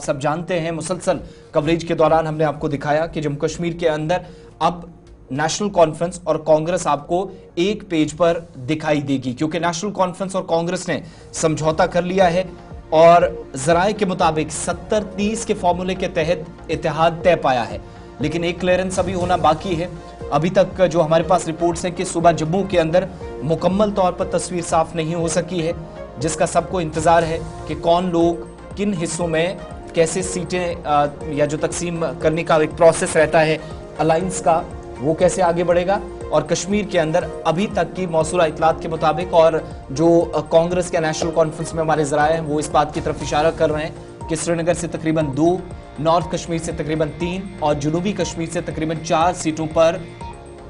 सब जानते हैं, मुसलसल कवरेज के दौरान हमने आपको दिखाया कि जम्मू कश्मीर के अंदर अब नेशनल कॉन्फ्रेंस और कांग्रेस आपको एक पेज पर दिखाई देगी, क्योंकि नेशनल कॉन्फ्रेंस और कांग्रेस ने समझौता कर लिया है और जराए के मुताबिक 70-30 के फॉर्मूले के तहत इत्तेहाद तय पाया है। लेकिन एक क्लियरेंस अभी होना बाकी है। अभी तक जो हमारे पास रिपोर्ट्स हैं कि सुबह जम्मू के अंदर मुकम्मल तौर पर तस्वीर साफ नहीं हो सकी है, जिसका सबको इंतजार है कि कौन लोग किन हिस्सों में कैसे सीटें या जो तकसीम करने का एक प्रोसेस रहता है अलायंस का, वो कैसे आगे बढ़ेगा। और कश्मीर के अंदर अभी तक की मौसूला इतलात के मुताबिक और जो कांग्रेस के नेशनल कॉन्फ्रेंस में हमारे जराए हैं वो इस बात की तरफ इशारा कर रहे हैं कि श्रीनगर से तकरीबन 2, नॉर्थ कश्मीर से तकरीबन 3 और जनूबी कश्मीर से तकरीबन 4 सीटों पर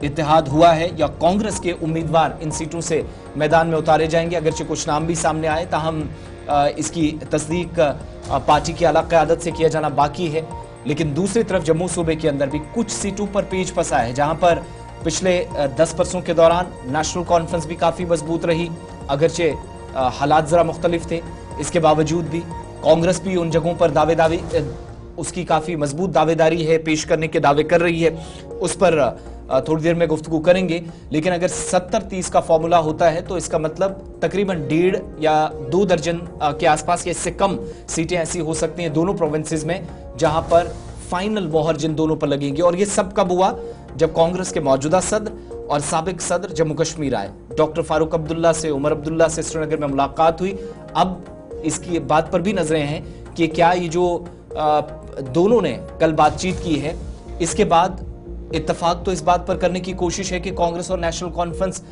इत्तेहाद हुआ है या कांग्रेस के उम्मीदवार इन सीटों से मैदान में उतारे जाएंगे। अगरचे कुछ नाम भी सामने आए, ताहम इसकी तस्दीक पार्टी की आला क़यादत से किया जाना बाकी है। लेकिन दूसरी तरफ जम्मू सूबे के अंदर भी कुछ सीटों पर पेच फंसा है, जहां पर पिछले 10 बरसों के दौरान नेशनल कॉन्फ्रेंस भी काफी मजबूत रही, अगरचे हालात जरा मुख्तलिफ थे। इसके बावजूद भी कांग्रेस भी उन जगहों पर दावेदारी उसकी काफी मजबूत दावेदारी है, पेश करने के दावे कर रही है, उस पर थोड़ी देर में गुफ्तगू करेंगे। लेकिन अगर 70-30 का फॉर्मूला होता है तो इसका मतलब तकरीबन 1.5 या 2 दर्जन के आसपास या इससे कम सीटें ऐसी हो सकती हैं दोनों प्रोविंसेस में, जहां पर फाइनल मोहर जिन दोनों पर लगेगी। और ये सब कब हुआ? जब कांग्रेस के मौजूदा सदर और साबिक सदर जम्मू कश्मीर आए, डॉक्टर फारूक अब्दुल्ला से, उमर अब्दुल्ला से श्रीनगर में मुलाकात हुई। अब इसकी बात पर भी नजरें हैं कि क्या ये जो दोनों ने कल बातचीत की है, इसके बाद इत्तेफाक तो इस बात पर करने की कोशिश है कि कांग्रेस और नेशनल कॉन्फ्रेंस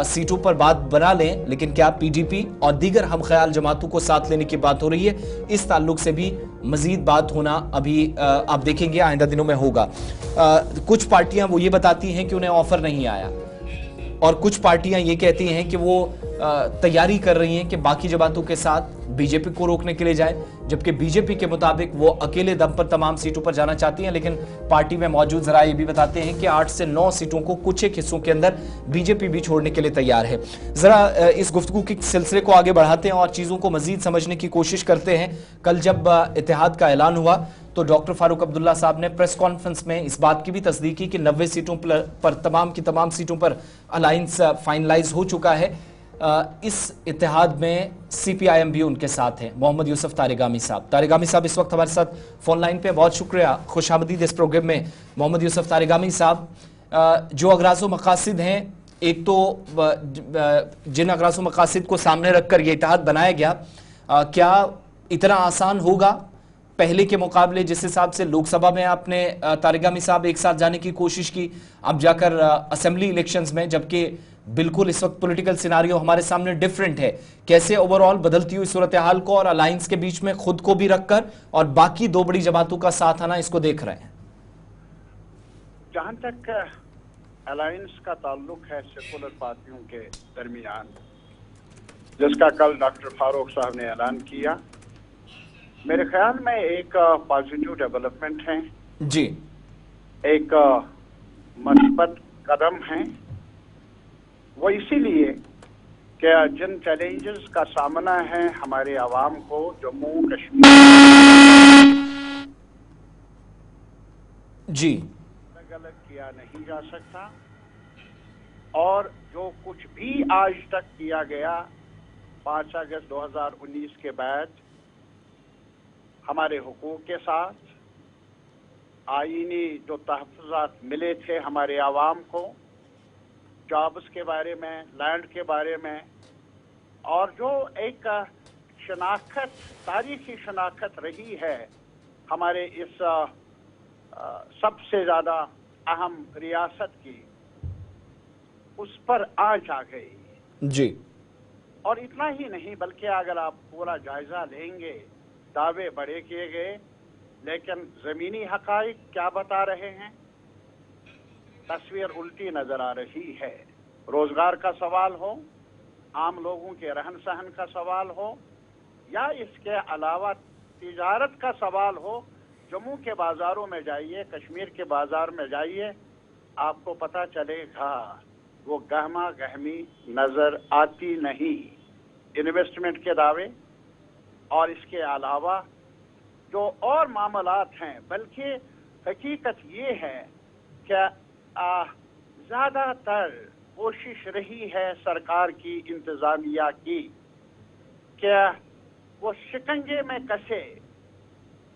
सीटों पर बात बना लें, लेकिन क्या पीडीपी और दीगर हम ख्याल जमातों को साथ लेने की बात हो रही है? इस ताल्लुक से भी मजीद बात होना अभी आप देखेंगे आइंदा दिनों में होगा। कुछ पार्टियां वो ये बताती हैं कि उन्हें ऑफर नहीं आया और कुछ पार्टियां ये कहती हैं कि वो तैयारी कर रही हैं कि बाकी जमातों के साथ बीजेपी को रोकने के लिए जाए, जबकि बीजेपी के मुताबिक वो अकेले दम पर तमाम सीटों पर जाना चाहती हैं। लेकिन पार्टी में मौजूद जरा ये भी बताते हैं कि 8 से 9 सीटों को कुछ एक हिस्सों के अंदर बीजेपी भी छोड़ने के लिए तैयार है। जरा इस गुफ्तगू के सिलसिले को आगे बढ़ाते हैं और चीजों को मजीद समझने की कोशिश करते हैं। कल जब इत्तेहाद का ऐलान हुआ तो डॉक्टर फारूक अब्दुल्ला साहब ने प्रेस कॉन्फ्रेंस में इस बात की भी तस्दीक की कि 90 सीटों पर तमाम की तमाम सीटों पर अलायंस फाइनलाइज हो चुका है। इस इत्तेहाद में सीपीआईएम भी उनके साथ हैं, मोहम्मद यूसुफ तारिगामी साहब। तारिगामी साहब इस वक्त हमारे साथ फोन लाइन पे, बहुत शुक्रिया, खुशामदीद इस प्रोग्राम में। मोहम्मद यूसुफ तारिगामी साहब, जो अगराज़ो मकासिद हैं, एक तो जिन अगराज़ो मकासिद को सामने रखकर ये इत्तेहाद बनाया गया, क्या इतना आसान होगा पहले के मुकाबले? जिस हिसाब से लोकसभा में आपने तारिगामी साहब एक साथ जाने की कोशिश की, अब जाकर असेंबली इलेक्शंस में, जबकि बिल्कुल इस वक्त पॉलिटिकल सिनारियो हमारे सामने डिफरेंट है, कैसे ओवरऑल बदलती हुई सूरत हाल को और अलायंस के बीच में खुद को भी रखकर और बाकी 2 बड़ी जमातों का साथ आना, इसको देख रहे हैं? जहां तक अलायंस का ताल्लुक है सेकुलर पार्टियों के दरमियान, जिसका कल डॉक्टर फारूक साहब ने ऐलान किया, मेरे ख्याल में एक पॉजिटिव डेवलपमेंट है जी, एक मस्बत कदम है। वो इसीलिए कि जिन चैलेंजेस का सामना है हमारे आवाम को जम्मू कश्मीर जी अलग अलग किया नहीं जा सकता, और जो कुछ भी आज तक किया गया 5 अगस्त 2019 के बाद हमारे हुकूक के साथ, आईनी जो तहफ़्फ़ुज़ात मिले थे हमारे आवाम को, जॉब्स के बारे में, लैंड के बारे में, और जो एक शनाख्त, तारीखी शनाख्त रही है हमारे इस सबसे ज़्यादा अहम रियासत की, उस पर आंच आ गई जी। और इतना ही नहीं, बल्कि अगर आप पूरा जायजा लेंगे, दावे बड़े किए गए, लेकिन ज़मीनी हक़ाइक़ क्या बता रहे हैं? तस्वीर उल्टी नजर आ रही है। रोजगार का सवाल हो, आम लोगों के रहन सहन का सवाल हो, या इसके अलावा तिजारत का सवाल हो, जम्मू के बाजारों में जाइए, कश्मीर के बाजार में जाइए, आपको पता चलेगा वो गहमा गहमी नजर आती नहीं। इन्वेस्टमेंट के दावे और इसके अलावा जो और मामलात हैं, बल्कि हकीकत ये है कि ज़्यादातर कोशिश रही है सरकार की, इंतज़ामिया की, कि वो शिकंजे में कसे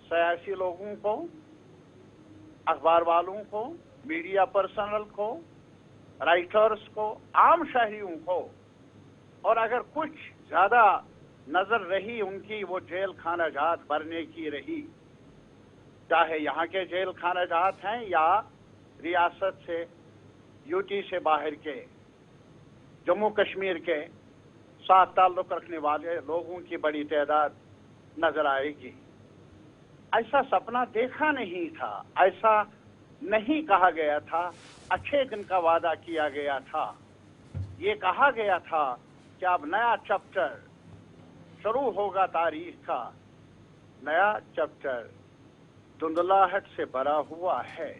सियासी लोगों को, अखबार वालों को, मीडिया पर्सनल को, राइटर्स को, आम शहरियों को, और अगर कुछ ज्यादा नजर रही उनकी वो जेल खाना जात भरने की रही, चाहे यहाँ के जेल खाना जात हैं या रियासत से, यूटी से बाहर के, जम्मू कश्मीर के साथ ताल्लुक रखने वाले लोगों की बड़ी तादाद नजर आएगी। ऐसा सपना देखा नहीं था, ऐसा नहीं कहा गया था। अच्छे दिन का वादा किया गया था, ये कहा गया था कि अब नया चैप्टर शुरू होगा, तारीख का नया चैप्टर धुंधलाहट से भरा हुआ है।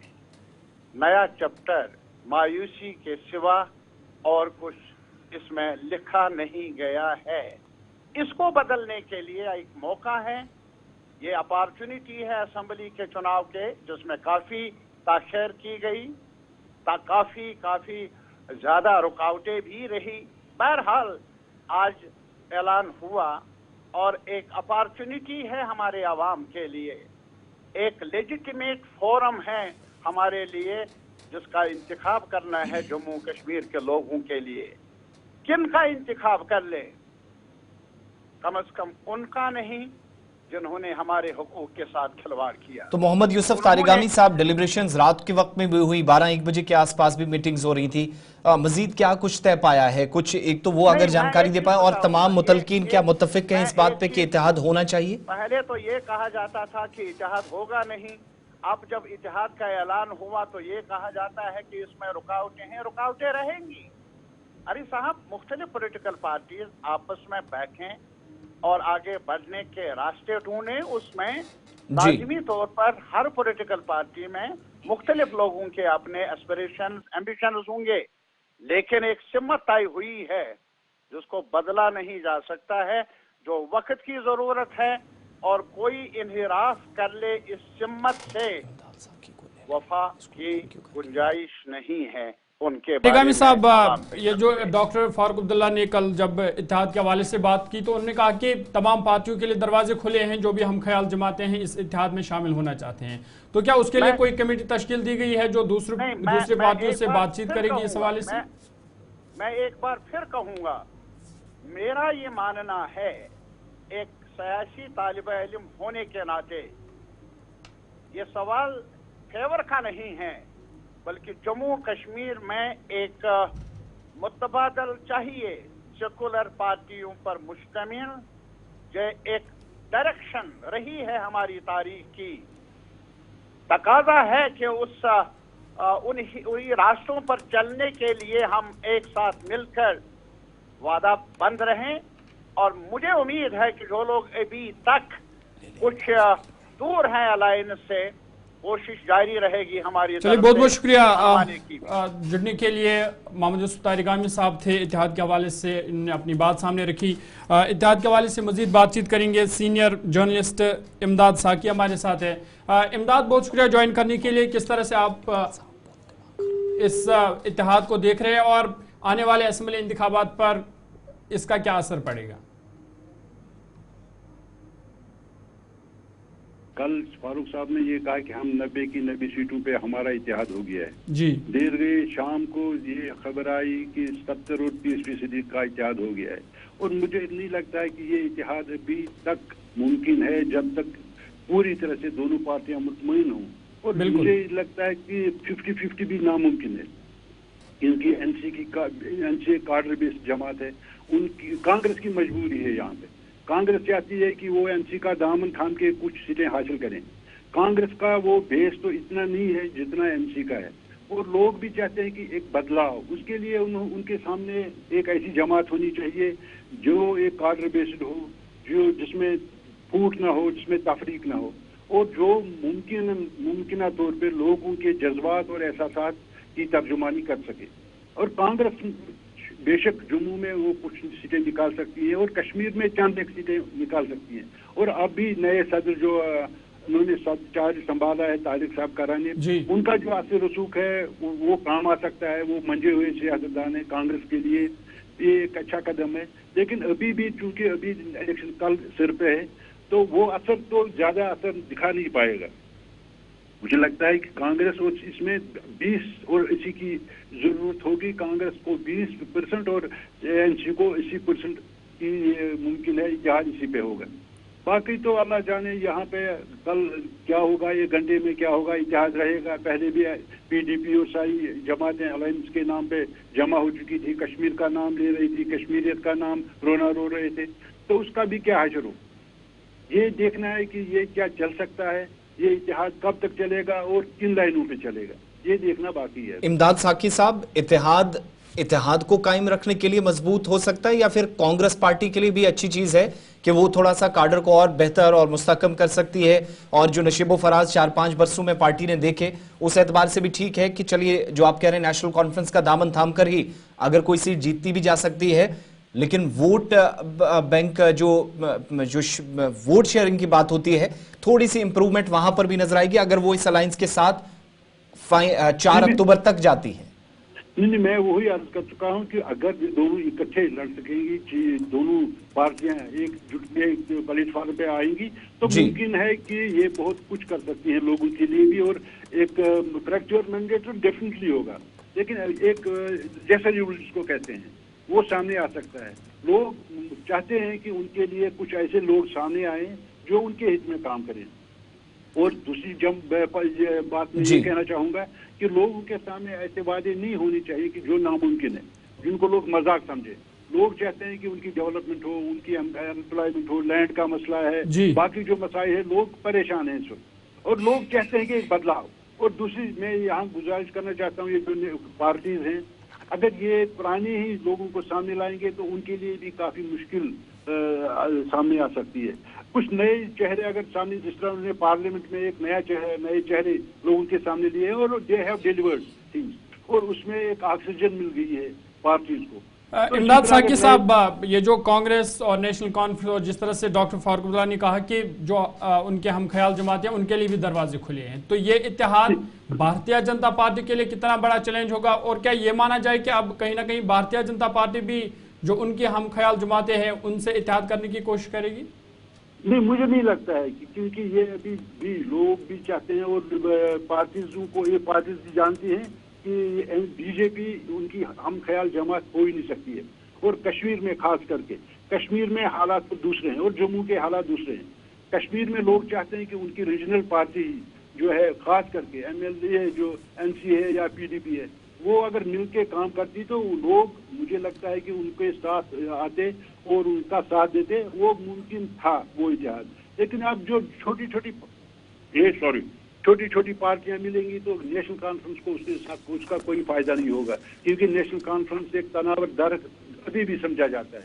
नया चैप्टर मायूसी के सिवा और कुछ इसमें लिखा नहीं गया है। इसको बदलने के लिए एक मौका है, ये अपॉर्चुनिटी है असेंबली के चुनाव के, जिसमें काफी ताख़ीर की गई, काफी ज्यादा रुकावटें भी रही। बहरहाल आज ऐलान हुआ और एक अपॉर्चुनिटी है हमारे आवाम के लिए, एक लेजिटिमेट फोरम है हमारे लिए, जिसका इंतखाब करना है जम्मू कश्मीर के लोगों के लिए। किन का इंतखाब कर ले? कम से कम उनका नहीं जिन्होंने हमारे हुकूक के साथ खिलवाड़ किया। तो मोहम्मद यूसुफ तारिगामी साहब, डिलिब्रेशंस रात के वक्त में भी हुई, 12-1 बजे के आसपास भी मीटिंग्स हो रही थी, मजीद क्या कुछ तय पाया है? कुछ एक तो वो अगर जानकारी दे पाए, और तमाम मुतलकीन क्या मुत्तफिक हैं इस बात पे कि इत्तेहाद होना चाहिए? पहले तो ये कहा जाता था कि इत्तेहाद होगा नहीं, अब जब इत्तेहाद का ऐलान हुआ तो ये कहा जाता है कि इसमें रुकावटें हैं, रुकावटें रहेंगी। अरे साहब, मुख्तलिफ पॉलिटिकल पार्टीज आपस में बैठें और आगे बढ़ने के रास्ते ढूंढे। उसमें लाजमी तौर पर हर पॉलिटिकल पार्टी में मुख्तलिफ लोगों के अपने एस्पिरेशन, एम्बिशन होंगे, लेकिन एक सिमत तय हुई है जिसको बदला नहीं जा सकता है, जो वक्त की जरूरत है, और कोई इन्हिराफ कर ले इस सिमत से वफा की गुंजाइश नहीं है। तारिगामी साहब, ये जो डॉक्टर फारूक अब्दुल्ला ने कल जब इत्तेहाद के हवाले से बात की तो उन्होंने कहा कि तमाम पार्टियों के लिए दरवाजे खुले हैं, जो भी हम ख्याल जमाते हैं इस इत्तेहाद में शामिल होना चाहते हैं, तो क्या उसके लिए कोई कमेटी तश्कील दी गई है जो दूसरे पार्टियों से बातचीत करेगी इस हवाले से? मैं एक बार फिर कहूंगा, मेरा ये मानना है, एक सियासी तालिब इल्म होने के नाते ये सवाल फेवर का नहीं है, बल्कि जम्मू कश्मीर में एक मुतबादल चाहिए, सेकुलर पार्टियों पर मुश्तमिल, जो एक डायरेक्शन रही है हमारी तारीख की। तकाजा है कि उन्हीं रास्तों पर चलने के लिए हम एक साथ मिलकर वादा बंद रहें, और मुझे उम्मीद है कि जो लोग अभी तक कुछ दूर हैं अलायंस से, कोशिश जारी रहेगी हमारी। चलिए, बहुत बहुत शुक्रिया जुड़ने के लिए। मोहम्मद यूसुफ तारिगामी साहब थे, इत्तेहाद के हवाले से इन्होंने अपनी बात सामने रखी। इत्तेहाद के हवाले से मजीद बातचीत करेंगे, सीनियर जर्नलिस्ट इमदाद साकी हमारे साथ है। इमदाद, बहुत शुक्रिया ज्वाइन करने के लिए। किस तरह से आप इस इत्तेहाद को देख रहे हैं और आने वाले असेंबली इंतखाबात पर इसका क्या असर पड़ेगा? कल फारूक साहब ने ये कहा कि हम 90 की 90 सीटों पे हमारा इत्तेहाद हो गया है जी। देर गई शाम को ये खबर आई कि 70 और 30% का इत्तेहाद हो गया है, और मुझे नहीं लगता है कि ये इत्तेहाद अभी तक मुमकिन है जब तक पूरी तरह से दोनों पार्टियां मुतमईन हों, और मुझे लगता है कि 50-50 भी नामुमकिन है, क्योंकि एनसी कार्डर बेस्ड जमात है, उनकी कांग्रेस की मजबूरी है। यहाँ पे कांग्रेस चाहती है कि वो एनसी का दामन थाम के कुछ सीटें हासिल करें। कांग्रेस का वो बेस तो इतना नहीं है जितना एनसी का है, और लोग भी चाहते हैं कि एक बदलाव, उसके लिए उनके सामने एक ऐसी जमात होनी चाहिए जो एक कार्डर बेस्ड हो, जो जिसमें फूट ना हो, जिसमें तफरीक ना हो, और जो मुमकिन तौर पर लोगों के जज्बात और एहसासात की तर्जुमानी कर सके। और कांग्रेस बेशक जम्मू में वो कुछ सीटें निकाल सकती है और कश्मीर में चंद एक सीटें निकाल सकती हैं, और अब भी नए सदर जो उन्होंने सब चार्ज संभाला है तारिक साहब कराने, उनका जो असर रसूख है वो काम आ सकता है। वो मंजे हुए सियासतदान है, कांग्रेस के लिए ये एक अच्छा कदम है। लेकिन अभी भी चूंकि अभी इलेक्शन कल सिर पे है, तो वो असर तो ज्यादा असर दिखा नहीं पाएगा। मुझे लगता है कि कांग्रेस और इसमें 20 और इसी की जरूरत होगी। कांग्रेस को 20% और एनसी को 80% की मुमकिन है इत्तेहाद इसी पे होगा। बाकी तो अल्लाह जाने यहाँ पे कल क्या होगा, ये घंटे में क्या होगा। इत्तेहाद रहेगा। पहले भी पीडीपी और सारी जमातें अलायंस के नाम पे जमा हो चुकी थी, कश्मीर का नाम ले रही थी, कश्मीरियत का नाम रोना रो रहे थे, तो उसका भी क्या हशर हो। ये देखना है कि ये क्या चल सकता है, ये इत्तेहाद कब तक चलेगा और किन लाइनों पे चलेगा, ये देखना बाकी है। इमदाद साकी साहब, इत्तेहाद को कायम रखने के लिए मजबूत हो सकता है या फिर कांग्रेस पार्टी के लिए भी अच्छी चीज है कि वो थोड़ा सा काडर को और बेहतर और मुस्तकम कर सकती है, और जो नशीबो फराज 4-5 बरसों में पार्टी ने देखे उस एतबार से भी ठीक है कि चलिए जो आप कह रहे हैं नेशनल कॉन्फ्रेंस का दामन थाम कर ही अगर कोई सीट जीतती भी जा सकती है, लेकिन वोट बैंक जो वोट शेयरिंग की बात होती है थोड़ी सी इंप्रूवमेंट वहां पर भी नजर आएगी अगर वो इस अलायंस के साथ 4 अक्टूबर तक जाती है। नहीं, मैं वही अर्ज कर चुका हूं कि अगर दोनों इकट्ठे लड़ सकेंगी, दोनों पार्टियां एकजुट में प्लेटफॉर्म पे आएंगी, तो मुमकिन है कि ये बहुत कुछ कर सकती हैं लोगों के लिए भी, और एक फ्रैक्चर मैंडेट डेफिनेटली होगा। लेकिन एक जैसा जिसको कहते हैं वो सामने आ सकता है। लोग चाहते हैं कि उनके लिए कुछ ऐसे लोग सामने आए जो उनके हित में काम करें। और दूसरी बात मैं ये कहना चाहूंगा कि लोगों के सामने ऐसे वादे नहीं होने चाहिए कि जो नामुमकिन है, जिनको लोग मजाक समझे। लोग चाहते हैं कि उनकी डेवलपमेंट हो, उनकी एम्प्लॉयमेंट हो, लैंड का मसला है, बाकी जो मसाइल है, लोग परेशान हैं इस वक्त और लोग चाहते हैं कि एक बदलाव। और दूसरी मैं यहाँ गुजारिश करना चाहता हूँ, ये जो पार्टीज हैं अगर ये पुराने ही लोगों को सामने लाएंगे तो उनके लिए भी काफी मुश्किल सामने आ सकती है। कुछ नए चेहरे अगर सामने, जिस तरह उन्होंने पार्लियामेंट में एक नए चेहरे लोगों के सामने लिए और दे हैव डिलीवर्ड थिंग्स, और उसमें एक ऑक्सीजन मिल गई है पार्टीज को। तो इमदाद साकी साहब, ये जो कांग्रेस और नेशनल कॉन्फ्रेंस और जिस तरह से डॉक्टर फारूक अब्दुल्ला ने कहा कि जो उनके हम ख्याल जमाते हैं उनके लिए भी दरवाजे खुले हैं, तो ये इत्तेहाद भारतीय जनता पार्टी के लिए कितना बड़ा चैलेंज होगा? और क्या ये माना जाए कि अब कहीं ना कहीं भारतीय जनता पार्टी भी जो उनके हम ख्याल जमाते हैं उनसे इत्तेहाद करने की कोशिश करेगी? नहीं, मुझे नहीं लगता है कि, क्योंकि ये अभी भी लोग भी चाहते हैं और पार्टीजों को ये पार्टीज जानती हैं कि बीजेपी उनकी हम ख्याल जमात हो ही नहीं सकती है। और कश्मीर में खास करके, कश्मीर में हालात तो दूसरे हैं और जम्मू के हालात दूसरे हैं। कश्मीर में लोग चाहते हैं कि उनकी रीजनल पार्टी जो है, खास करके एमएलए जो एनसी है या पीडीपी है, वो अगर मिलके काम करती तो लोग, मुझे लगता है कि उनके साथ आते और उनका साथ देते, वो मुमकिन था वो इत्तेहाद। लेकिन अब जो छोटी छोटी पार्टियां मिलेंगी तो नेशनल कॉन्फ्रेंस को उसके साथ उसका कोई फायदा नहीं होगा, क्योंकि नेशनल कॉन्फ्रेंस एक तनाव दर अभी भी समझा जाता है।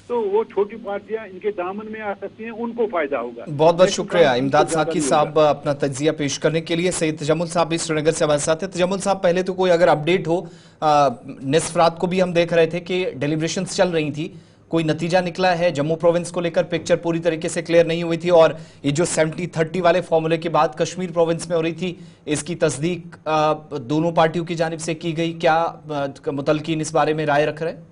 तो वो छोटी पार्टियां इनके दामन में आ सकती हैं, उनको फायदा होगा। बहुत बहुत शुक्रिया इमदाद साकी साहब अपना तज्जिया पेश करने के लिए। सैयद तजम्मुल साहब भी श्रीनगर से हमारे साथ है। तजम्मुल साहब, पहले तो कोई अगर अपडेट हो, निसफ रात को भी हम देख रहे थे कि डेलिब्रेशंस चल रही थी, कोई नतीजा निकला है? जम्मू प्रोविंस को लेकर पिक्चर पूरी तरीके से क्लियर नहीं हुई थी और ये जो 70-30 वाले फॉर्मूले की बात कश्मीर प्रोविंस में हो रही थी, इसकी तस्दीक दोनों पार्टियों की जानिब से की गई। क्या मुतल्लिकीन इस बारे में राय रख रहे हैं?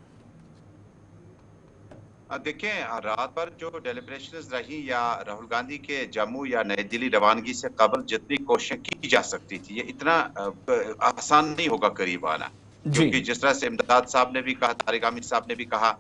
देखिए, रात पर जो डेलिब्रेशंस रही या राहुल गांधी के जम्मू या नई दिल्ली रवानगी से कबल जितनी कोशिश की जा सकती थी, ये इतना आसान नहीं होगा करीब आना। क्योंकि जिस तरह से इमदाद साहब ने भी कहा, तारिक आमिर साहब ने भी कहा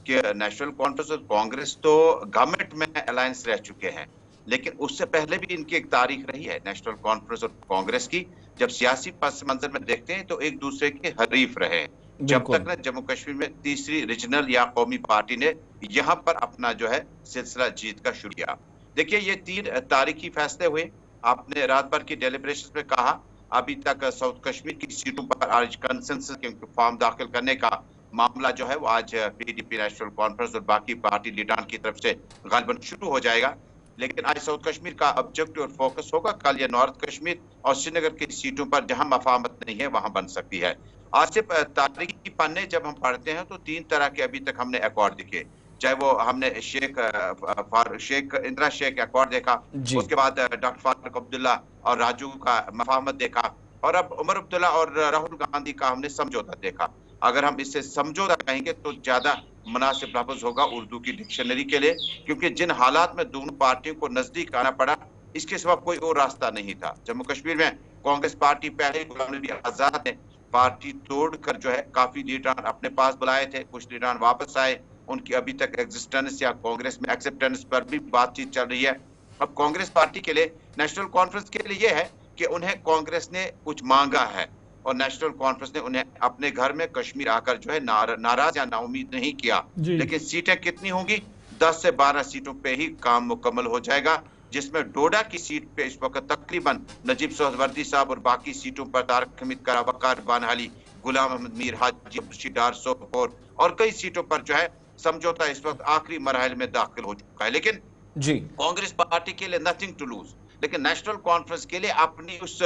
कि नेशनल कॉन्फ्रेंस और कांग्रेस तो गवर्नमेंट में अलायंस रह चुके हैं, लेकिन उससे पहले भी इनकी एक तारीख रही है नेशनल कॉन्फ्रेंस और कांग्रेस की। जब सियासी पस मंजर में देखते हैं तो एक दूसरे के हरीफ रहे, जब तक ना जम्मू कश्मीर में तीसरी रीजनल या कौमी पार्टी ने यहाँ पर अपना जो है सिलसिला जीत का शुरू किया। देखिए, ये 3 तारीखी फैसले हुए। आपने रात भर की डेलिब्रेशन में कहा अभी तक साउथ कश्मीर की सीटों पर आज कंसेंसस के फॉर्म दाखिल करने का मामला जो है वो आज पीडीपी नेशनल कॉन्फ्रेंस और बाकी पार्टी लीडरान की तरफ से गालिबन शुरू हो जाएगा। लेकिन आज साउथ कश्मीर का ऑब्जेक्टिव और फोकस होगा। कल ये नॉर्थ कश्मीर और श्रीनगर की सीटों पर जहां मफाहमत नहीं है वहां बन सकती है। आसिफ, तारीखी पन्ने जब हम पढ़ते हैं तो 3 तरह के अभी तक हमने अकॉर्ड दिखे। चाहे वो हमने शेख इंदिरा शेख अकॉर्ड देखा, उसके बाद डॉक्टर फारूक अब्दुल्ला और राजू का मफाहमत देखा, और अब उमर अब्दुल्ला और राहुल गांधी का हमने समझौता देखा। अगर हम इससे समझौता कहेंगे तो ज्यादा मुनासिब लफ्ज होगा उर्दू की डिक्शनरी के लिए, क्योंकि जिन हालात में दोनों पार्टियों को नजदीक आना पड़ा, इसके सिवा कोई और रास्ता नहीं था। जम्मू कश्मीर में कांग्रेस पार्टी पहले गुलाम नबी आजाद ने पार्टी तोड़कर जो है काफी लीडरान अपने पास बुलाए थे, कुछ लीडरान वापस आए, उनकी अभी तक एग्जिस्टेंस या कांग्रेस में एक्सेप्टेंस पर भी बातचीत चल रही है। अब कांग्रेस पार्टी के लिए, नेशनल कॉन्फ्रेंस के लिए यह है कि उन्हें कांग्रेस ने कुछ मांगा है और नेशनल कॉन्फ्रेंस ने उन्हें अपने घर में कश्मीर आकर जो है नाराज या नाउमीद नहीं किया। लेकिन सीटें कितनी होंगी? 10 से 12 सीटों पे ही काम मुकम्मल हो जाएगा, जिसमें डोडा की सीट पे इस वक्त तकरीबन नजीब सोहरावर्दी साहब और बाकी सीटों पर तारिक हमीद का वकार बानहाली, गुलाम अहमद मीर, हाजी अब्दुल डार सोपोर और कई सीटों पर जो है समझौता इस वक्त आखिरी मरहल में दाखिल हो चुका है। लेकिन कांग्रेस पार्टी के लिए नथिंग टू लूज, लेकिन नेशनल कॉन्फ्रेंस के लिए अपनी उस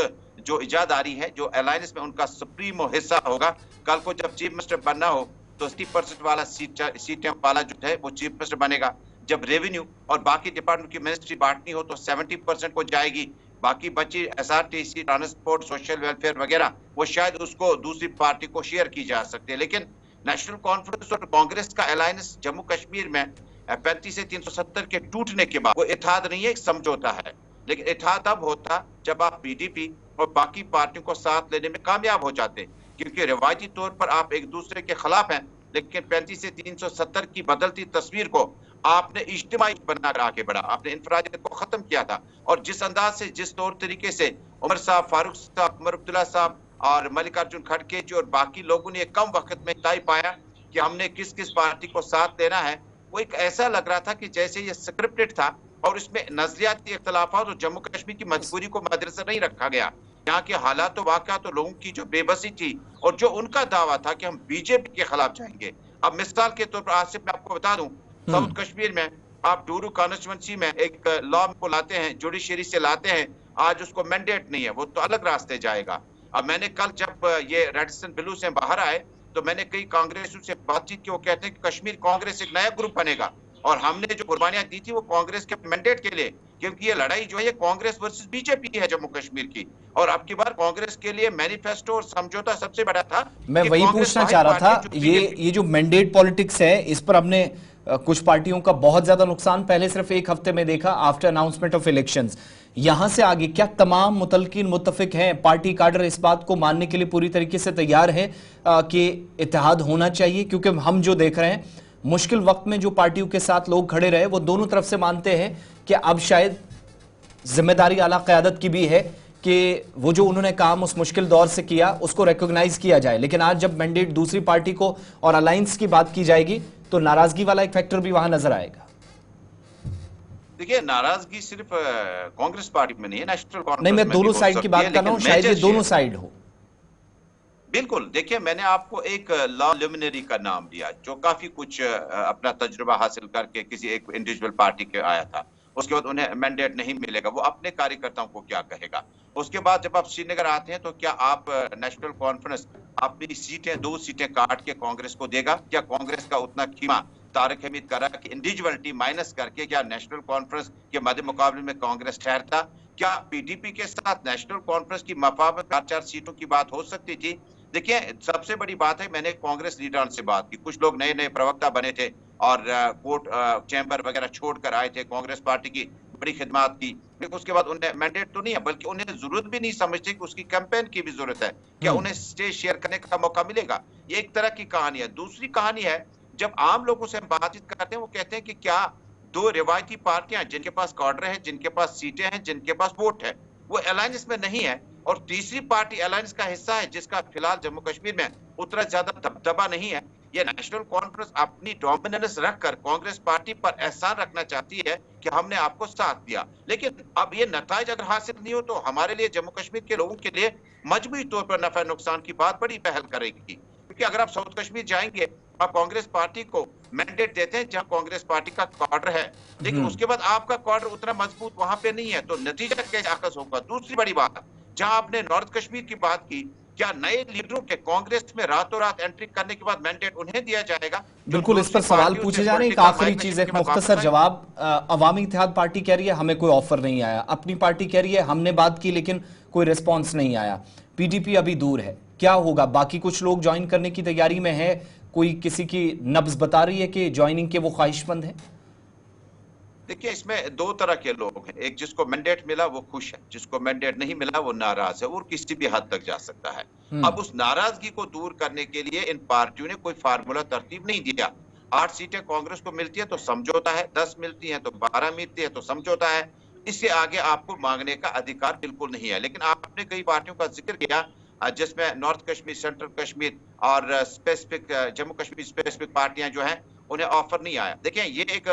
जो इजादारी है, जो अलायंस में उनका सुप्रीमो हिस्सा होगा, कल को जब चीफ मिनिस्टर बनना हो तो 60% वाला सीटें वाला जो है वो चीफ मिनिस्टर बनेगा। जब रेवेन्यू और बाकी डिपार्टमेंट की मिनिस्ट्री बांटनी हो तो 70% को जाएगी, बाकी बची एसआरटीसी, ट्रांसपोर्ट, सोशल वेलफेयर वगैरह, वो शायद उसको दूसरी पार्टी को शेयर की जा सकती है। लेकिन नेशनल कॉन्फ्रेंस और कांग्रेस का अलायंस जम्मू कश्मीर में 35 से 370 के टूटने के बाद वो इत्तेहाद नहीं है, एक समझौता है। लेकिन इत्तेहाद तब होता जब आप पीडीपी और बाकी पार्टियों को साथ लेने में कामयाब हो जाते, क्योंकि रिवायती तौर पर आप एक दूसरे के खिलाफ हैं, लेकिन 35 से 370 की बदलती तस्वीर को आपने इज्तिमाई बनाकर आगे बढ़ा, आपने इंफरादियत को खत्म किया था। और जिस अंदाज से, जिस तौर तरीके से उमर साहब, फारूक साहब, उमर अब्दुल्ला साहब और मल्लिकार्जुन खड़गे जी और बाकी लोगों ने कम वक्त में तय पाया कि हमने किस किस पार्टी को साथ देना है, वो एक ऐसा लग रहा था कि जैसे ये स्क्रिप्टेड था और इसमें नजरियाती इख्तलाफात और जम्मू कश्मीर की मजबूरी को मद्देनजर नहीं रखा गया। यहाँ के हालात तो वाकया तो लोगों की जो बेबसी थी और जो उनका दावा था कि हम बीजेपी के खिलाफ जाएंगे। अब मिसाल के तौर पर आसिफ, मैं आपको बता दूं, साउथ कश्मीर में आप डूरू कॉन्स्टिट्यूंसी में एक लॉ को लाते हैं, जुडिशरी से लाते हैं, आज उसको मैंडेट नहीं है, वो तो अलग रास्ते जाएगा। अब मैंने कल जब ये रेडिसन बिलू से बाहर आए तो मैंने कई कांग्रेसियों से बातचीत की, वो कहते हैं कि कश्मीर कांग्रेस एक नया ग्रुप बनेगा और हमने जो कुर्बानियां दी थी वो कांग्रेस के मैंडेट के लिए, क्योंकि ये लड़ाई जो है ये कांग्रेस वर्सेस बीजेपी है जम्मू कश्मीर की। और अब की बार कांग्रेस के लिए मैनिफेस्टो और समझौता सबसे बड़ा था। मैं वही पूछना चाह रहा था, ये जो मैंडेट पॉलिटिक्स है, इस पर हमने कुछ पार्टियों का बहुत ज्यादा नुकसान पहले सिर्फ एक हफ्ते में देखा आफ्टर अनाउंसमेंट ऑफ इलेक्शंस। यहां से आगे क्या तमाम मुतलकिन मुत्तफिक हैं, पार्टी काडर इस बात को मानने के लिए पूरी तरीके से तैयार है कि इत्तेहाद होना चाहिए? क्योंकि हम जो देख रहे हैं, मुश्किल वक्त में जो पार्टियों के साथ लोग खड़े रहे वो दोनों तरफ से मानते हैं कि अब शायद जिम्मेदारी आला क़यादत की भी है कि वो जो उन्होंने काम उस मुश्किल दौर से किया उसको रिकॉग्नाइज किया जाए। लेकिन आज जब मैंडेट दूसरी पार्टी को और अलायंस की बात की जाएगी तो नाराजगी वाला एक फैक्टर भी वहां नजर आएगा। देखिए, नाराजगी सिर्फ कांग्रेस पार्टी में नहीं है, नेशनल कॉन्फ्रेंस नहीं, मैं दोनों साइड की बात कर रहा हूं, शायद ये दोनों साइड हो। बिल्कुल, देखिए मैंने आपको एक लॉ लुमिनरी का नाम दिया जो काफी कुछ अपना तजुर्बा हासिल करके किसी एक इंडिविजुअल पार्टी के आया था, उसके बाद उन्हें मैंडेट नहीं मिलेगा, वो अपने कार्यकर्ताओं को क्या कहेगा। उसके बाद जब आप श्रीनगर आते हैं तो क्या आप नेशनल कॉन्फ्रेंस अपनी सीटें 2 सीटें काट के कांग्रेस को देगा? क्या कांग्रेस का उतना कीमा तारिक हमीद करा कि इंडिविजुअलिटी माइनस करके क्या नेशनल कॉन्फ्रेंस के मध्य मुकाबले में कांग्रेस ठहरता? क्या पीडीपी के साथ नेशनल कॉन्फ्रेंस की मफावत 4 सीटों की बात हो सकती थी? देखिए, सबसे बड़ी बात है, मैंने कांग्रेस लीडर से बात की, कुछ लोग नए नए प्रवक्ता बने थे और कोर्ट चैम्बर वगैरह छोड़कर आए थे, कांग्रेस पार्टी की बड़ी खिदमत की, लेकिन उसके बाद उन्हें मैंडेट तो नहीं है, बल्कि उन्हें जरूरत भी नहीं समझते कि उसकी कैंपेन की भी जरूरत है। क्या उन्हें स्टेज शेयर करने का मौका मिलेगा? ये एक तरह की कहानी है। दूसरी कहानी है, जब आम लोगों से हम बातचीत करते हैं वो कहते हैं कि क्या 2 रिवायती पार्टियां जिनके पास काडर है, जिनके पास सीटें हैं, जिनके पास वोट है, वो अलायंस में नहीं है, और तीसरी पार्टी अलायंस का हिस्सा है जिसका फिलहाल जम्मू कश्मीर में उतना ज्यादा दबदबा नहीं है। ये नेशनल कॉन्फ्रेंस अपनी डोमिनेंस रखकर कांग्रेस पार्टी पर एहसान रखना चाहती है कि हमने आपको साथ दिया। लेकिन अब ये नताइज अगर हासिल नहीं हो तो हमारे लिए, जम्मू कश्मीर के लोगों के लिए मजबूरी तौर पर नफा नुकसान की बात बड़ी पहल करेगी। क्योंकि अगर आप साउथ कश्मीर जाएंगे, आप कांग्रेस पार्टी को मैंडेट देते हैं जहां कांग्रेस पार्टी का काडर है, लेकिन उसके बाद आपका काडर उतना मजबूत वहां पे नहीं है, तो नतीजा कैसे आकस होगा? दूसरी बड़ी बात, जहां आपने नॉर्थ कश्मीर की बात की, क्या नए लीडरों के कांग्रेस में रातों रात एंट्री करने के बाद मैंडेट उन्हें दिया जाएगा? बिल्कुल, इस पर सवाल पूछे जा रहे हैं। एक आखिरी चीज, एक मुख्तसर जवाब। अवामी इत्तेहाद पार्टी कह रही है हमें कोई ऑफर नहीं आया, अपनी पार्टी कह रही है हमने बात की लेकिन कोई रिस्पॉन्स नहीं आया, पीडीपी अभी दूर है, क्या होगा? बाकी कुछ लोग ज्वाइन करने की तैयारी में है, कोई किसी की नब्ज बता रही है कि ज्वाइनिंग के वो ख्वाहिशमंद है? देखिए, इसमें दो तरह के लोग हैं। एक जिसको मैंडेट मिला वो खुश है, जिसको मैंडेट नहीं मिला वो नाराज है, और किसी भी हद तक जा सकता है। अब उस नाराजगी को दूर करने के लिए इन पार्टियों ने कोई फार्मूला तरतीब नहीं दिया। 8 सीटें कांग्रेस को मिलती है तो समझौता है, 10 मिलती है तो 12 मिलती है तो समझौता है। इससे आगे आपको मांगने का अधिकार बिल्कुल नहीं है। लेकिन आपने कई पार्टियों का जिक्र किया जिसमें नॉर्थ कश्मीर, सेंट्रल कश्मीर और स्पेसिफिक जम्मू कश्मीर स्पेसिफिक पार्टियां जो हैं उन्हें ऑफर नहीं आया। देखिए, ये एक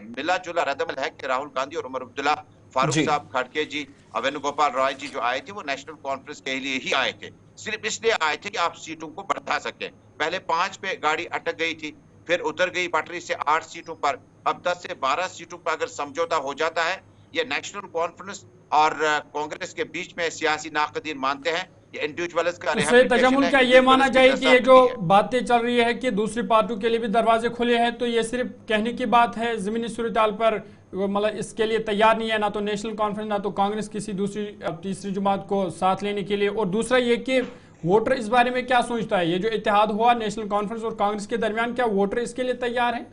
मिला जुला रदमल है कि राहुल गांधी और उमर अब्दुल्ला फारूक साहब, खड़गे जी, वेणुगोपाल रॉय जी जो आए थे वो नेशनल कॉन्फ्रेंस के लिए ही आए थे। सिर्फ इसलिए आए थे कि आप सीटों को बढ़ा सकें। पहले 5 पे गाड़ी अटक गई थी, फिर उतर गई पटरी से 8 सीटों पर, अब 10 से 12 सीटों पर अगर समझौता हो जाता है। ये नेशनल कॉन्फ्रेंस और कांग्रेस के बीच में सियासी नाक़दीन मानते हैं इंडिविजुअल्स का तजम्मुल क्या ये माना जाए कि ये जो बातें चल रही है कि दूसरी पार्टियों के लिए भी दरवाजे खुले हैं, तो ये सिर्फ कहने की बात है, जमीनी सूरत-ए-हाल पर मतलब इसके लिए तैयार नहीं है ना तो नेशनल कॉन्फ्रेंस ना तो कांग्रेस किसी दूसरी तीसरी जमात को साथ लेने के लिए? और दूसरा ये कि वोटर इस बारे में क्या सोचता है? ये जो इत्तेहाद हुआ नेशनल कॉन्फ्रेंस और कांग्रेस के दरमियान, क्या वोटर इसके लिए तैयार है?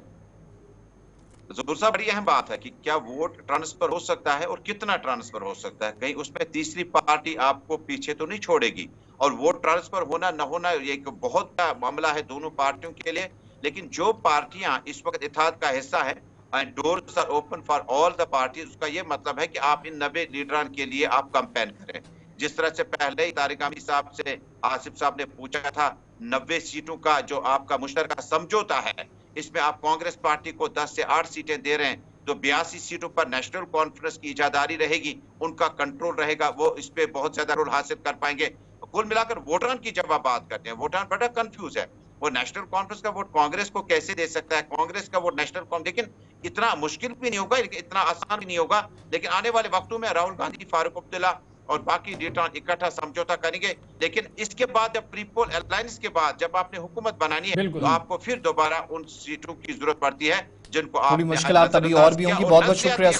ज़ुहूर साहब, बड़ी अहम बात है कि क्या वोट ट्रांसफर हो सकता है और कितना ट्रांसफर हो सकता है। कहीं उसमें तीसरी पार्टी आपको पीछे तो नहीं छोड़ेगी। और वोट ट्रांसफर होना न होना एक बहुत बड़ा मामला है दोनों पार्टियों के लिए। लेकिन जो पार्टियां इस वक्त इत्तेहाद का हिस्सा है, doors are open for all the parties, उसका ये मतलब है कि आप इन 90 लीडरान के लिए आप कैंपेन करें। जिस तरह से पहले ही तारिक अमीन साहब से आसिफ साहब ने पूछा था, 90 सीटों का जो आपका मुश्तरका समझौता है, इसमें आप कांग्रेस पार्टी को 10 से 8 सीटें दे रहे हैं, तो 82 सीटों पर नेशनल कॉन्फ्रेंस की इजादारी रहेगी, उनका कंट्रोल रहेगा, वो इस पे बहुत ज्यादा रोल हासिल कर पाएंगे। कुल मिलाकर वोटरान की जब आप बात करते हैं, वोटर बड़ा कंफ्यूज है। वो नेशनल कॉन्फ्रेंस का वोट कांग्रेस को कैसे दे सकता है, कांग्रेस का वोट नेशनल कॉन्फ्रेंस, लेकिन इतना मुश्किल भी नहीं होगा, इतना आसान भी नहीं होगा। लेकिन आने वाले वक्तों में राहुल गांधी, फारूक अब्दुल्ला और बाकी लीडर इकट्ठा समझौता करेंगे। लेकिन इसके बाद जब प्रीपोल अलायंस के बाद जब आपने हुकूमत बनानी है तो आपको फिर दोबारा उन सीटों की जरूरत पड़ती है जिनको आप मुश्किल अभी और भी होंगी। बहुत बहुत शुक्रिया।